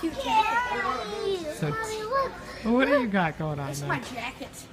cute jacket. So, what do you got going on This is there? my jacket.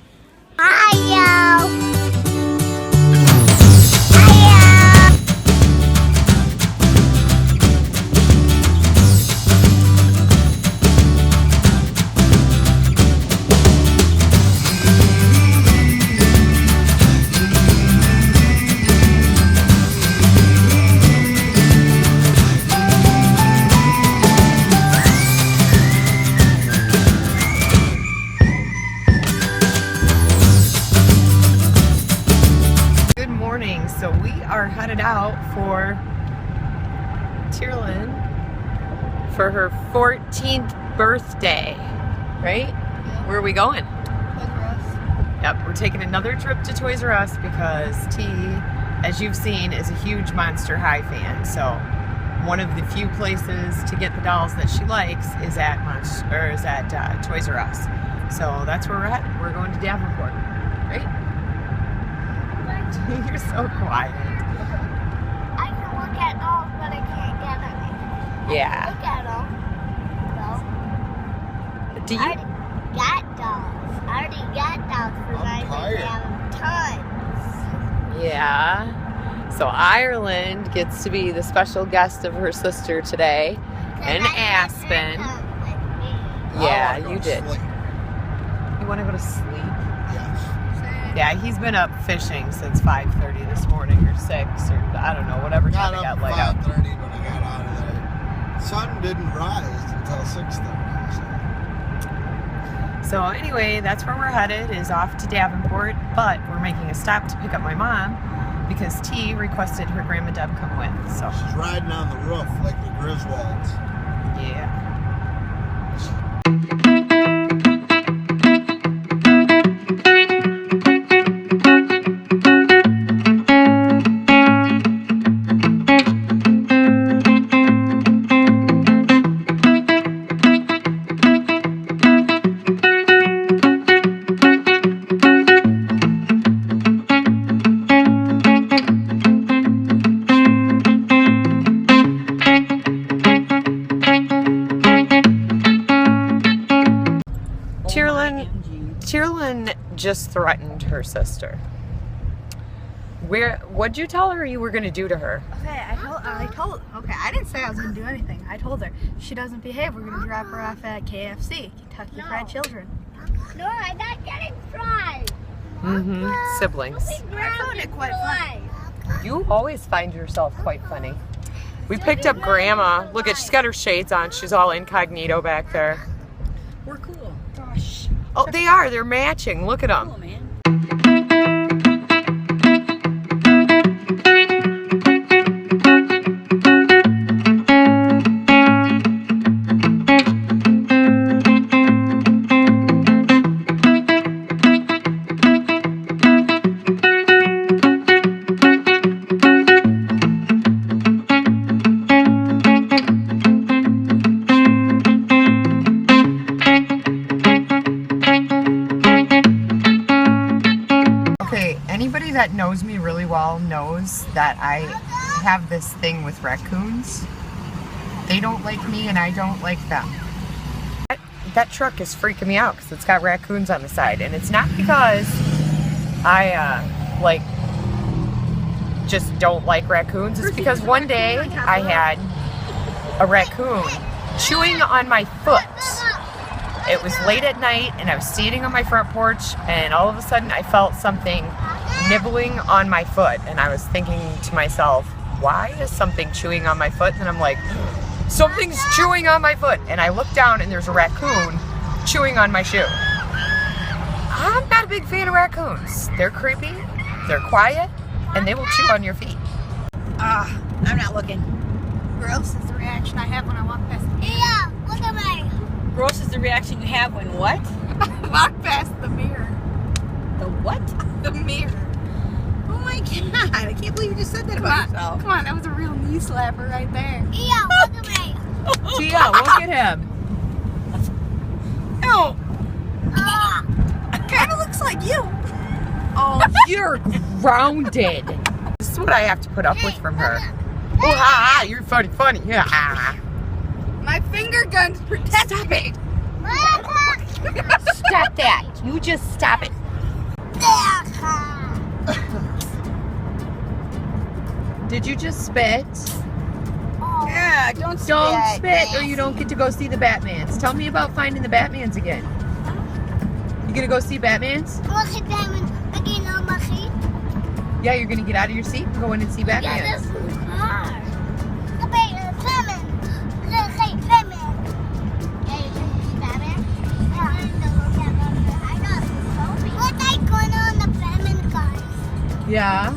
So we are headed out for Tearlyn for her 14th birthday, right? Yeah. Where are we going? Toys R Us. Yep, we're taking another trip to Toys R Us because T, as you've seen, is a huge Monster High fan. So one of the few places to get the dolls that she likes is at Toys R Us. So that's where we're headed. We're going to Davenport, right? You're so quiet. I can look at dolls, but I can't get them. Yeah. Look at them. Do I you? already got dolls. I already got dolls for my tons. Yeah. So Ireland gets to be the special guest of her sister today in Aspen. Yeah, you did. Sleep. You want to go to sleep? Yes. Yeah, he's been up fishing since 5:30 this morning, or 6, or I don't know, whatever time it got laid out. 5:30 when I got out of there. Sun didn't rise until 6:30. So anyway, that's where we're headed, is off to Davenport, but we're making a stop to pick up my mom because T requested her Grandma Deb come with. So She's riding on the roof like the Griswolds. yeah. Tearlyn just threatened her sister. What'd you tell her you were going to do to her? Okay, I didn't say I was going to do anything. I told her, if she doesn't behave, we're going to drop her off at KFC, Kentucky Fried Children. No, I'm not getting fried. Mm-hmm. Siblings. I found it quite funny. You always find yourself quite funny. We picked up Grandma. Look at, she's got her shades on. She's all incognito back there. We're cool. Gosh. Oh, they are. They're matching. Look at them. Cool, man. Anybody that knows me really well knows that I have this thing with raccoons. They don't like me and I don't like them. That truck is freaking me out because it's got raccoons on the side, and it's not because I just don't like raccoons. It's because one day I had a raccoon chewing on my foot. It was late at night and I was standing on my front porch, and all of a sudden I felt something nibbling on my foot, and I was thinking to myself, why is something chewing on my foot? And I'm like, something's chewing on my foot, and I look down and there's a raccoon chewing on my shoe. I'm not a big fan of raccoons. They're creepy, they're quiet, and they will chew on your feet. I'm not looking. Gross is the reaction I have when I walk past. Yeah, look at me. Gross is the reaction you have when what? Walk past the mirror. The what? The mirror. Oh my god, I can't believe you just said that about yourself. Come on, that was a real knee slapper right there. Yeah, look at me. Tia, look at him. Oh. Kind of looks like you. Oh, you're grounded. This is what I have to put up with from her. Oh, ha, ha, you're funny. Yeah. My My finger guns protect Stop me. it! Stop that! You just stop it. Did you just spit? Yeah, don't Don't spit or you don't get to go see the Batmans. Tell me about finding the Batmans again. You gonna go see Batmans? Yeah, you're gonna get out of your seat and go in and see Batmans. Yeah.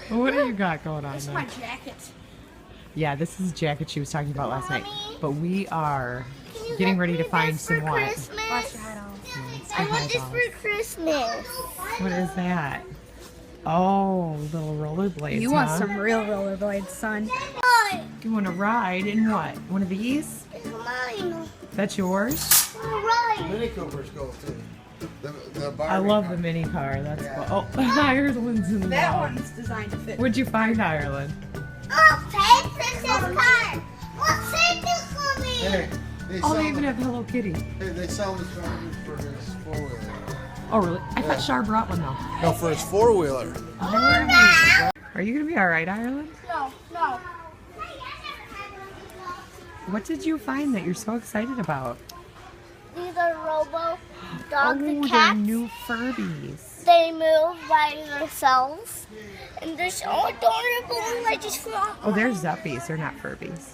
What do you got going on This is there? my jacket. Yeah, this is the jacket she was talking about last night. But we are getting ready to find some what? Watch your head off. I want this for Christmas. What is that? Oh, little rollerblades. You want some real rollerblades, son. You want to ride in what? One of these? Mine. That's yours? Right. Mini Coopers go too. The I love the mini car. That's cool. Oh, Ireland's in the That wall. one's designed to fit. What'd you find, Ireland? Oh, pay for this car. What's this for me? Hey, they Oh, sell they even the- have Hello Kitty. Hey, they sell this garbage for his four-wheeler. Oh, really? I thought Shar brought one, though. No, for his four-wheeler. Oh. Are you going to be all right, Ireland? No, no. What did you find that you're so excited about? These are robo dogs and they're cats. new Furbies. They move by themselves. And they're so adorable. I just feel. Oh, they're Zuppies. They're not Furbies.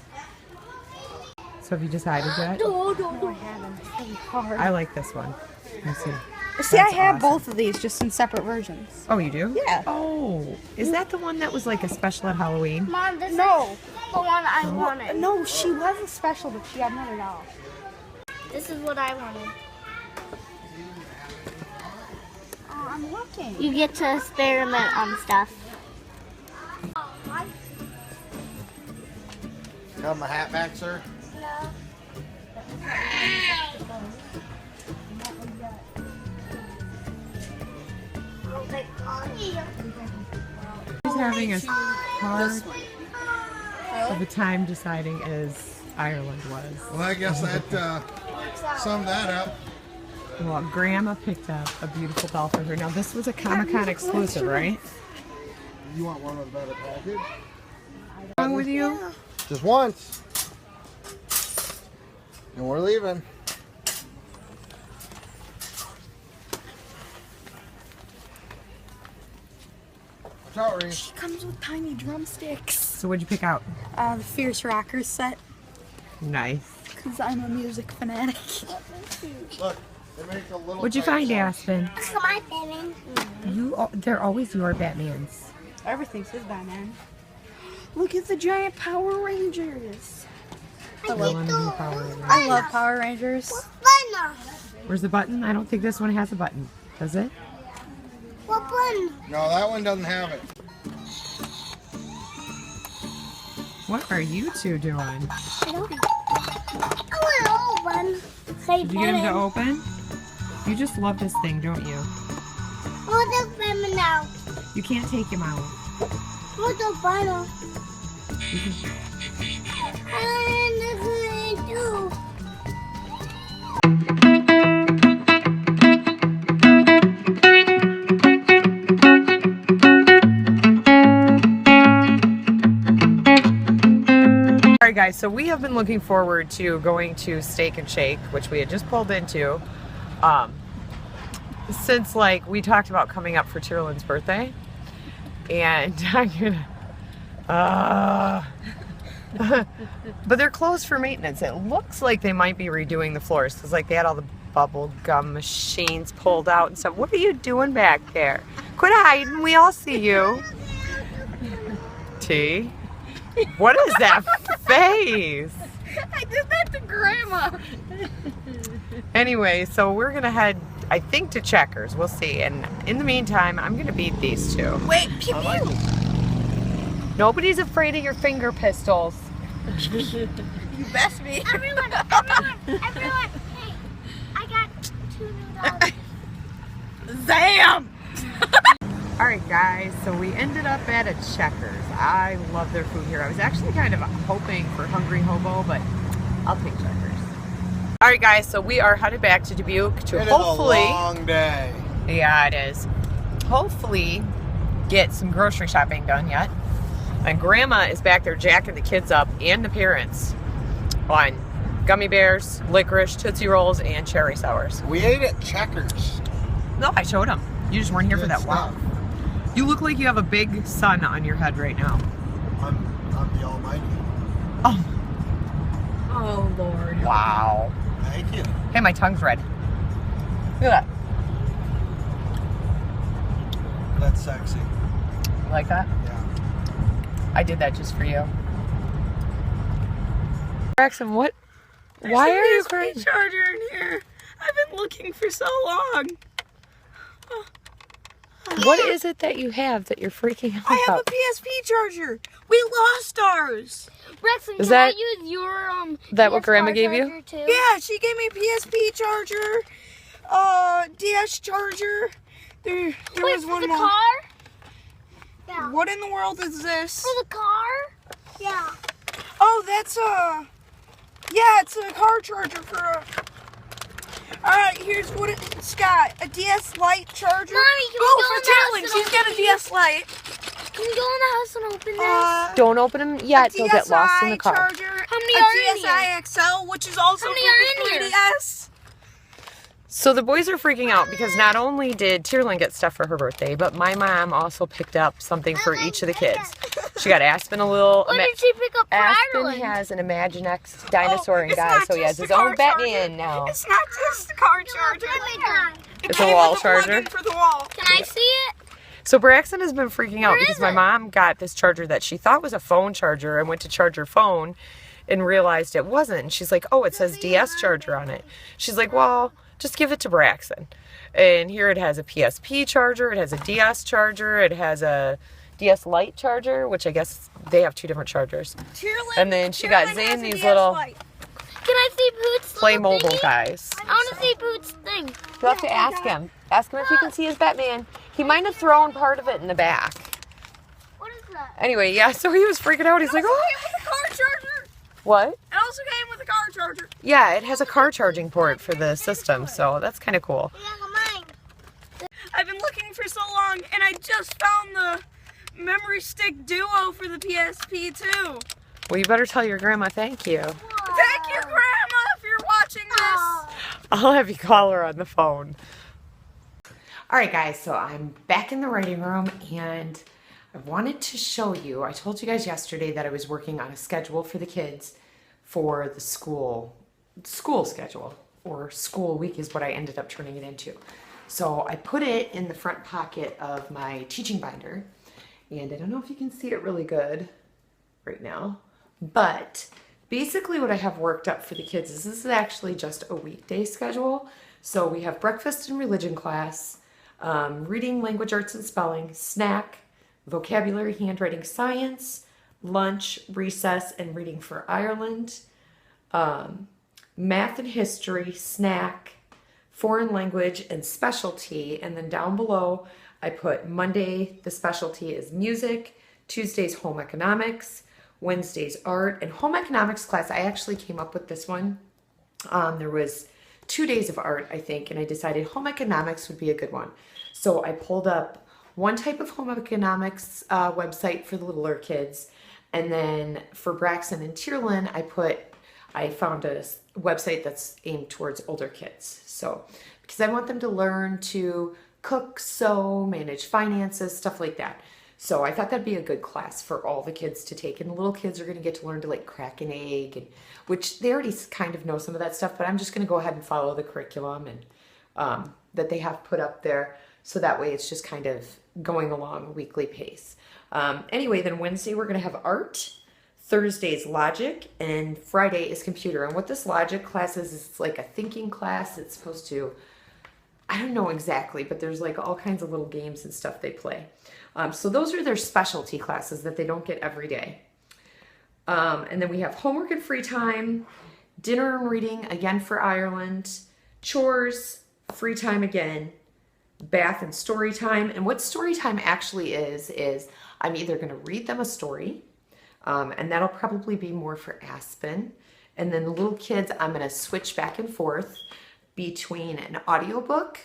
So have you decided yet? No. I haven't. It's really hard. I like this one. Let's see. See, I That's have awesome. both of these just in separate versions. Oh, you do? Yeah. Oh, is that the one that was like a special at Halloween? Mom, this No. is the one I wanted. No, she wasn't special, but she got another doll. This is what I wanted. Oh, I'm looking. You get to experiment on stuff. Got my hat back, sir? No. He's having as hard of a time deciding as Ireland was. Well, I guess that summed that up. Well, Grandma picked up a beautiful doll for her. Now, this was a Comic-Con exclusive, right? You want one with a better package? What's wrong with you? Just once. And we're leaving. Watch out, Reese. She comes with tiny drumsticks. So what'd you pick out? The Fierce Rockers set, Nice. because I'm a music fanatic. Look, they make a little. What'd you find, Aspen? Come on, Batman. They're always your Batmans. Everything's his Batman. Look at the giant Power Rangers. I love the Power Rangers. I love Power Rangers. Button. Where's the button? I don't think this one has a button. Does it? What button? No, that one doesn't have it. What are you two doing? I want an old one. Say Did you get him to open? You just love this thing, don't you? What's the Batman now? You can't take him out. What's the final? You can- And the do. Alright guys, so we have been looking forward to going to Steak and Shake, which we had just pulled into, since like we talked about coming up for Tearlyn's birthday, and I'm gonna, but they're closed for maintenance. It looks like they might be redoing the floors because like they had all the bubble gum machines pulled out and stuff. What are you doing back there? Quit hiding. We all see you. T, what is that face? I did that to Grandma. Anyway, so we're gonna head, I think, to Checkers. We'll see. And in the meantime, I'm gonna beat these two. Wait, pew pew. Nobody's afraid of your finger pistols. You best be. Everyone, hey, I got 2 new dogs. Zam! Alright guys, so we ended up at a Checkers. I love their food here. I was actually kind of hoping for Hungry Hobo, but I'll take Checkers. Alright guys, so we are headed back to Dubuque to hopefully... It's a long day. Yeah, it is. Hopefully get some grocery shopping done yet. And Grandma is back there jacking the kids up and the parents on gummy bears, licorice, Tootsie Rolls, and cherry sours. We ate at Checkers. No, I showed them. You just weren't here for Good that. Wow. stuff. You look like you have a big sun on your head right now. I'm the Almighty. Oh, Oh, Lord. wow. Thank you. Hey, my tongue's red. Look at that. That's sexy. You like that? Yeah. I did that just for you. Braxton, what? Why are you crying? Charger in here. I've been looking for so long. What is it that you have that you're freaking out I have a about? PSP charger. We lost ours. Braxton, Is can I that- use your that what PS Grandma car gave you? charger, Too? Yeah, she gave me a PSP charger, DS charger. There Wait, was for one the more. car? Yeah. What in the world is this? For the car? Yeah. Oh, that's yeah, it's a car charger for a. Alright, here's what it's got. A DS Lite charger. Mommy, can we oh, go for in the house Tearlyn, and she's got a open DS Lite. Can we go in the house and open this? Don't open them yet. They'll get lost in the car. Charger, How many a are in DSi XL, which is also How many for are in the here? 3DS. So the boys are freaking out because not only did Tearlyn get stuff for her birthday, but my mom also picked up something for each of the kids. She got Aspen a little... What did she pick up for Aspen Ireland? has an Imaginext dinosaur and it's guy, not so he has just his the car own Batman charger. now. It's not just the car charger. It's It a came wall with a charger? plug-in for the wall. Can I see it? So Braxton has been freaking out Where because is my it? mom got this charger that she thought was a phone charger and went to charge her phone and realized it wasn't. And she's like, oh, it says DS charger on it. She's like, well, just give it to Braxton. And here it has a PSP charger, it has a DS charger, it has a DS Lite charger, which I guess they have 2 different chargers. Tearlyn, And then she got Tearlyn Zane has a these DS little Lite. Can I see Poot's Play little Mobile thingy? guys. I want to see Poot's thing. You'll have to ask him. Ask him if he can see his Batman. He might have thrown part of it in the back. What is that? Anyway, yeah, so he was freaking out. He's like, It oh, came with a car charger. what? It also came with a car charger. Yeah, it has a car charging port for the system, so that's kind of cool. Yeah, mine. I've been looking for so long, and I just found the memory stick duo for the PSP too. Well, you better tell your grandma thank you. Thank you, Grandma, if you're watching this. I'll have you call her on the phone. All right, guys, so I'm back in the writing room, and I wanted to show you, I told you guys yesterday that I was working on a schedule for the kids for the school schedule, or school week is what I ended up turning it into. So I put it in the front pocket of my teaching binder, and I don't know if you can see it really good right now, but basically what I have worked up for the kids is this is actually just a weekday schedule. So we have breakfast and religion class, reading, language arts and spelling, snack, vocabulary, handwriting, science, lunch, recess, and reading for Ireland, math and history, snack, foreign language, and specialty. And then down below, I put Monday, the specialty is music, Tuesday's home economics, Wednesday's art, and home economics class, I actually came up with this one. There was 2 days of art, I think, and I decided home economics would be a good one. So I pulled up one type of home economics website for the littler kids, and then for Braxton and Tearlyn, I found a website that's aimed towards older kids. So, because I want them to learn to cook, sew, manage finances, stuff like that. So I thought that'd be a good class for all the kids to take. And the little kids are going to get to learn to like crack an egg, and which they already kind of know some of that stuff, but I'm just going to go ahead and follow the curriculum and that they have put up there. So that way it's just kind of going along a weekly pace. Anyway, then Wednesday we're going to have art. Thursday's logic, and Friday is computer. And what this logic class is it's like a thinking class. It's supposed to, I don't know exactly, but there's like all kinds of little games and stuff they play. So those are their specialty classes that they don't get every day. And then we have homework and free time, dinner and reading again for Ireland, chores, free time again, bath and story time. And what story time actually is I'm either going to read them a story, and that'll probably be more for Aspen. And then the little kids, I'm going to switch back and forth between an audiobook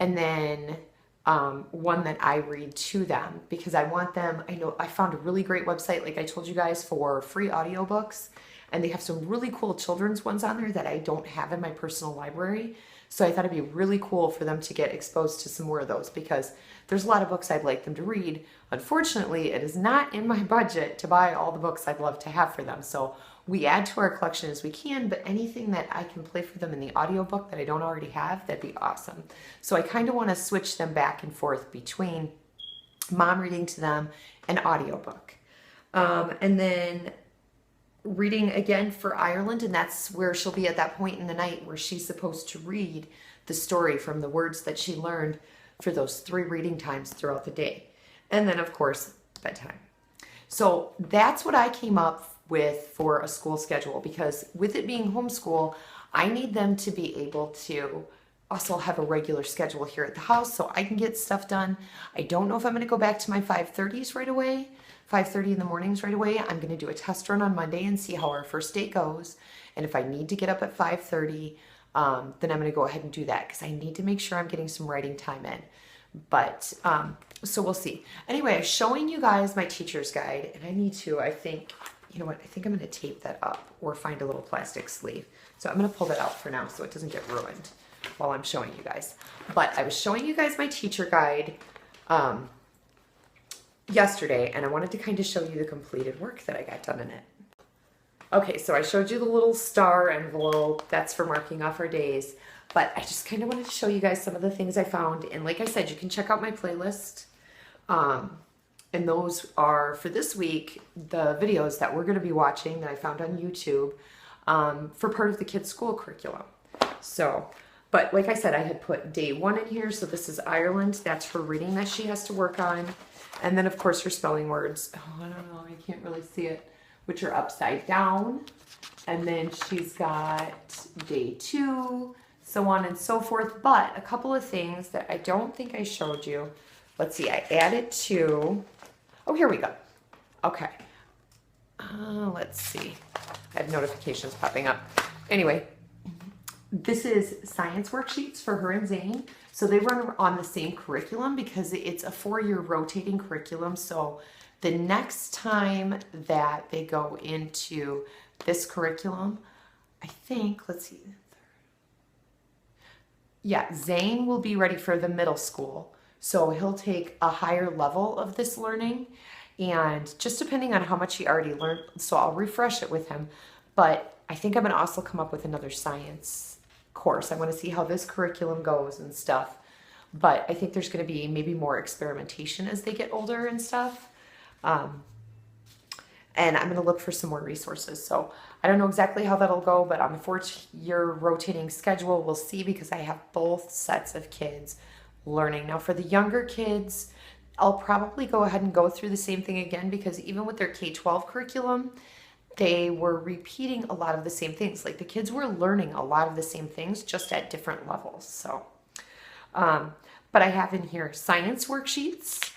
and then one that I read to them, because I want them, I found a really great website, like I told you guys, for free audiobooks, and they have some really cool children's ones on there that I don't have in my personal library. So I thought it'd be really cool for them to get exposed to some more of those, because there's a lot of books I'd like them to read. Unfortunately, it is not in my budget to buy all the books I'd love to have for them. So we add to our collection as we can, but anything that I can play for them in the audiobook that I don't already have, that'd be awesome. So I kind of want to switch them back and forth between mom reading to them and audiobook. And then reading again for Ireland, and that's where she'll be at that point in the night where she's supposed to read the story from the words that she learned for those 3 reading times throughout the day. And then of course, bedtime. So that's what I came up with for a school schedule, because with it being homeschool, I need them to be able to also have a regular schedule here at the house so I can get stuff done. I don't know if I'm going to go back to my 5:30s right away. 5:30 in the mornings right away. I'm going to do a test run on Monday and see how our first day goes. And if I need to get up at 5:30, then I'm going to go ahead and do that, because I need to make sure I'm getting some writing time in. But, so we'll see. Anyway, I'm showing you guys my teacher's guide, and I need to, I think, you know what, I think I'm going to tape that up or find a little plastic sleeve. So I'm going to pull that out for now so it doesn't get ruined while I'm showing you guys. But I was showing you guys my teacher guide yesterday, and I wanted to kind of show you the completed work that I got done in it. Okay, so I showed you the little star envelope. That's for marking off our days. But I just kind of wanted to show you guys some of the things I found. And like I said, you can check out my playlist. And those are, for this week, the videos that we're going to be watching that I found on YouTube for part of the kids' school curriculum. So, but like I said, I had put day 1 in here. So this is Ireland. That's her reading that she has to work on. And then, of course, her spelling words. Oh, I don't know. I can't really see it. Which are upside down. And then she's got day 2, so on and so forth. But a couple of things that I don't think I showed you. Let's see. I added to... Oh, here we go. Okay. Let's see. I have notifications popping up. Anyway, this is science worksheets for her and Zane. So they run on the same curriculum because it's a 4-year rotating curriculum. So the next time that they go into this curriculum, I think, let's see. Yeah, Zane will be ready for the middle school. So he'll take a higher level of this learning, and just depending on how much he already learned, so I'll refresh it with him. But I think I'm going to also come up with another science course. I want to see how this curriculum goes and stuff. But I think there's going to be maybe more experimentation as they get older and stuff. And I'm going to look for some more resources. So I don't know exactly how that'll go, but on the 4-year rotating schedule, we'll see, because I have both sets of kids learning. Now for the younger kids, I'll probably go ahead and go through the same thing again, because even with their K-12 curriculum, they were repeating a lot of the same things. Like the kids were learning a lot of the same things, just at different levels. So, but I have in here science worksheets.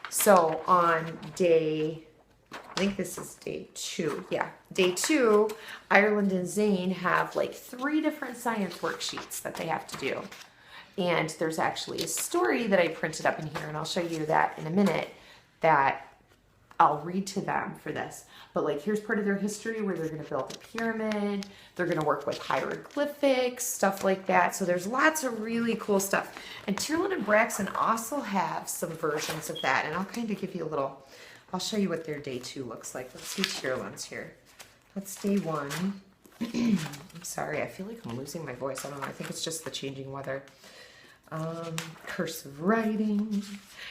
So on day, I think this is day 2. Yeah, day 2, Ireland and Zane have like 3 different science worksheets that they have to do. And there's actually a story that I printed up in here, and I'll show you that in a minute, that I'll read to them for this. But like, here's part of their history where they're going to build a pyramid. They're going to work with hieroglyphics, stuff like that. So there's lots of really cool stuff. And Tearlyn and Braxton also have some versions of that. And I'll kind of give you a little, I'll show you what their day 2 looks like. Let's see Tearlyn's here. That's day 1. I'm sorry, I feel like I'm losing my voice. I don't know, I think it's just the changing weather. Cursive writing.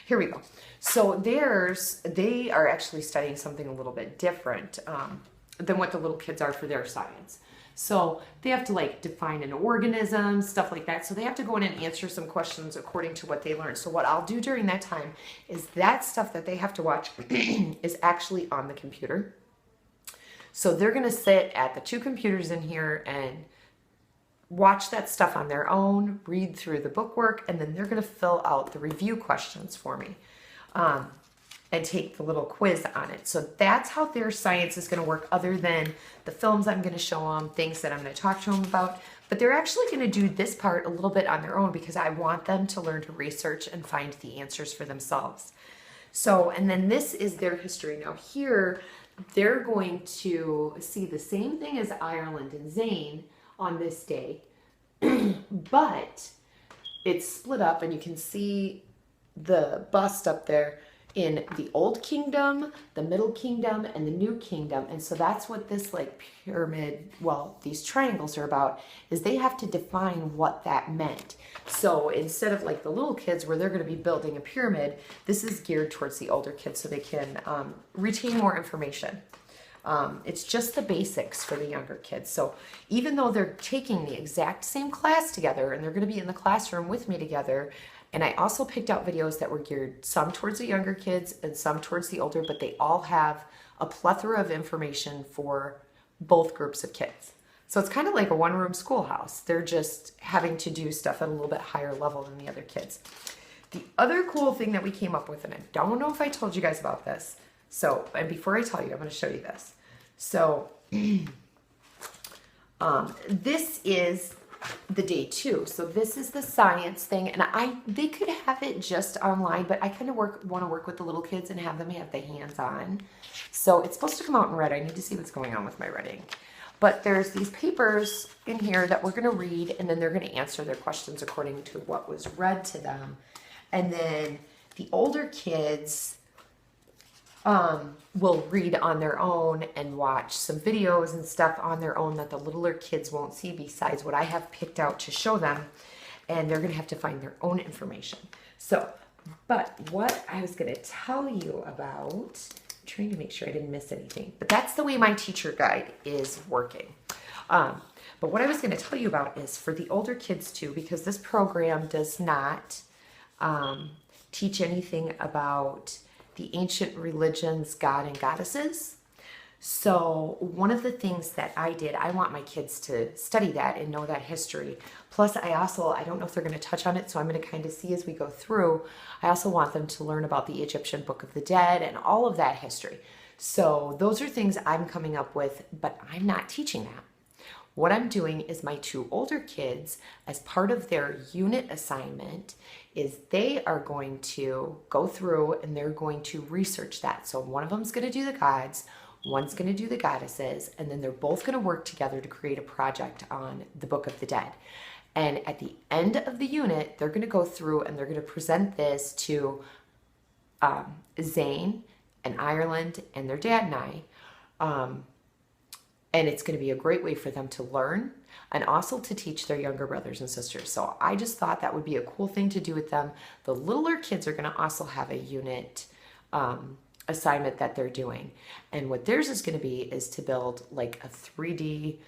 Here we go. So they are actually studying something a little bit different than what the little kids are for their science. So they have to like define an organism, stuff like that. So they have to go in and answer some questions according to what they learned. So what I'll do during that time is that stuff that they have to watch is actually on the computer. So they're going to sit at the 2 computers in here and watch that stuff on their own, read through the bookwork, and then they're going to fill out the review questions for me and take the little quiz on it. So that's how their science is going to work, other than the films I'm going to show them, things that I'm going to talk to them about. But they're actually going to do this part a little bit on their own because I want them to learn to research and find the answers for themselves. So, and then this is their history. Now here, they're going to see the same thing as Ireland and Zane on this day, but it's split up, and you can see the bust up there in the Old Kingdom, the Middle Kingdom, and the New Kingdom. And so that's what this like pyramid, well, these triangles are about, is they have to define what that meant. So instead of like the little kids where they're going to be building a pyramid, this is geared towards the older kids so they can retain more information. It's just the basics for the younger kids. So even though they're taking the exact same class together and they're going to be in the classroom with me together, and I also picked out videos that were geared some towards the younger kids and some towards the older, but they all have a plethora of information for both groups of kids. So it's kind of like a one-room schoolhouse. They're just having to do stuff at a little bit higher level than the other kids. The other cool thing that we came up with, and I don't know if I told you guys about this, so, and before I tell you, I'm going to show you this. So, this is the day 2. So this is the science thing, and they could have it just online, but I kind of want to work with the little kids and have them have the hands-on. So it's supposed to come out in red. I need to see what's going on with my writing. But there's these papers in here that we're going to read, and then they're going to answer their questions according to what was read to them. And then the older kids will read on their own and watch some videos and stuff on their own that the littler kids won't see besides what I have picked out to show them. And they're going to have to find their own information. So, but what I was going to tell you about, I'm trying to make sure I didn't miss anything, but that's the way my teacher guide is working. But what I was going to tell you about is for the older kids too, because this program does not teach anything about the ancient religions, God and goddesses. So one of the things that I did, I want my kids to study that and know that history. Plus I don't know if they're going to touch on it, so I'm going to kind of see as we go through. I also want them to learn about the Egyptian Book of the Dead and all of that history. So those are things I'm coming up with, but I'm not teaching that. What I'm doing is my 2 older kids, as part of their unit assignment, is they are going to go through and they're going to research that. So one of them's going to do the gods, one's going to do the goddesses, and then they're both going to work together to create a project on the Book of the Dead. And at the end of the unit, they're going to go through and they're going to present this to Zane and Ireland and their dad and I. And it's going to be a great way for them to learn and also to teach their younger brothers and sisters. So I just thought that would be a cool thing to do with them. The littler kids are going to also have a unit assignment that they're doing. And what theirs is going to be is to build like a 3D,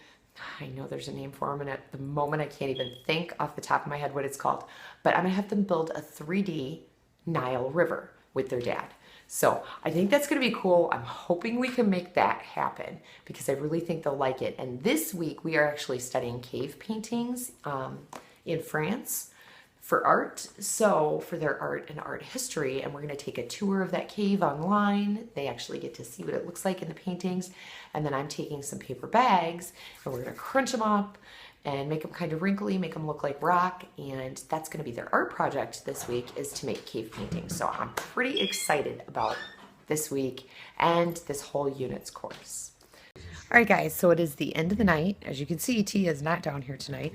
I know there's a name for them, and at the moment I can't even think off the top of my head what it's called. But I'm going to have them build a 3D Nile River with their dad. So I think that's going to be cool. I'm hoping we can make that happen because I really think they'll like it. And this week we are actually studying cave paintings in France for art. So for their art and art history, and we're going to take a tour of that cave online. They actually get to see what it looks like in the paintings. And then I'm taking some paper bags and we're going to crunch them up and make them kind of wrinkly, make them look like rock. And that's going to be their art project this week, is to make cave paintings. So I'm pretty excited about this week and this whole unit's course. Alright guys, so it is the end of the night. As you can see, Tia is not down here tonight.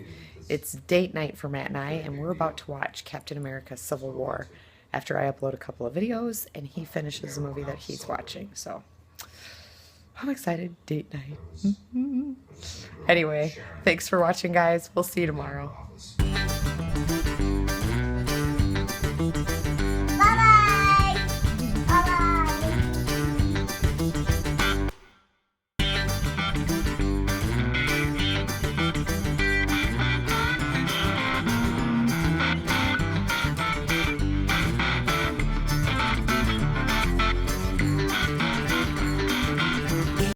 It's date night for Matt and I, and we're about to watch Captain America Civil War after I upload a couple of videos and he finishes the movie that he's watching. So I'm excited. Date night. Anyway, thanks for watching, guys. We'll see you tomorrow.